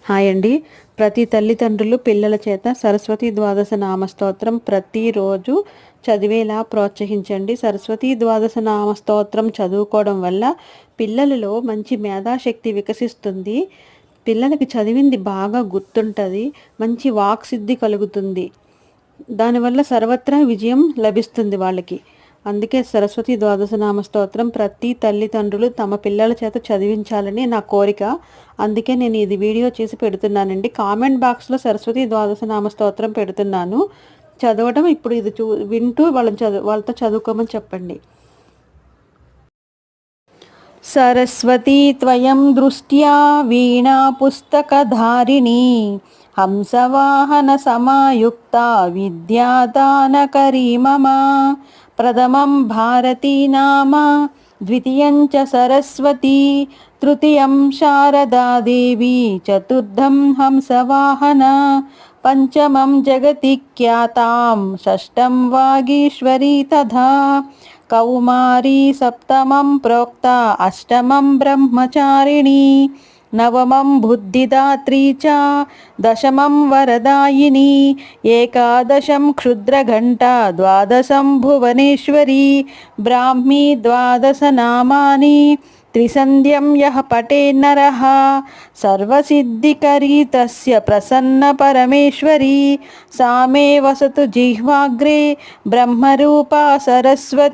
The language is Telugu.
హాయ్ అండి. ప్రతి తల్లిదండ్రులు పిల్లల చేత సరస్వతి ద్వాదశ నామస్తోత్రం ప్రతిరోజు చదివేలా ప్రోత్సహించండి. సరస్వతి ద్వాదశ నామస్తోత్రం చదువుకోవడం వల్ల పిల్లలలో మంచి మేధాశక్తి వికసిస్తుంది. పిల్లలకి చదివింది బాగా గుర్తుంటుంది. మంచి వాక్సిద్ధి కలుగుతుంది. దానివల్ల సర్వత్రా విజయం లభిస్తుంది వాళ్ళకి. అందుకే సరస్వతి ద్వాదశనామ స్తోత్రం ప్రతి తల్లిదండ్రులు తమ పిల్లల చేత చదివించాలని నా కోరిక. అందుకే నేను ఇది వీడియో చేసి పెడుతున్నానండి. కామెంట్ బాక్స్లో సరస్వతి ద్వాదశనామ స్తోత్రం పెడుతున్నాను. చదవడం ఇప్పుడు ఇది వింటూ వాళ్ళతో చదువుకోమని చెప్పండి. సరస్వతీ త్వయం దృష్ట్యా వీణా పుస్తకధారిణి హంసవాహన సమాయుక్త విద్యాదానకరీ మమ ప్రథమం భారతీ నామ ద్వితీయం చ సరస్వతి తృతీయం శారదా దేవి చతుర్థం హంసవాహన పంచమం జగతి ఖ్యాతాం షష్టం వాగీశ్వరీ తథా కౌమారీ సప్తమం ప్రోక్త అష్టమం బ్రహ్మచారిణి నవమం బుద్ధిదాత్రీ చ దశమం వరదాయిని ఏకాదశం క్షుద్రఘంట ద్వాదశం భువనేశ్వరి బ్రాహ్మీ ద్వాదశ నామాని త్రిసంధ్యం యః పఠేన్నరః సర్వసిద్ధికరీ తస్య ప్రసన్న పరమేశ్వరి సా మే వసతు జిహ్వాగ్రే బ్రహ్మరూపా సరస్వతి.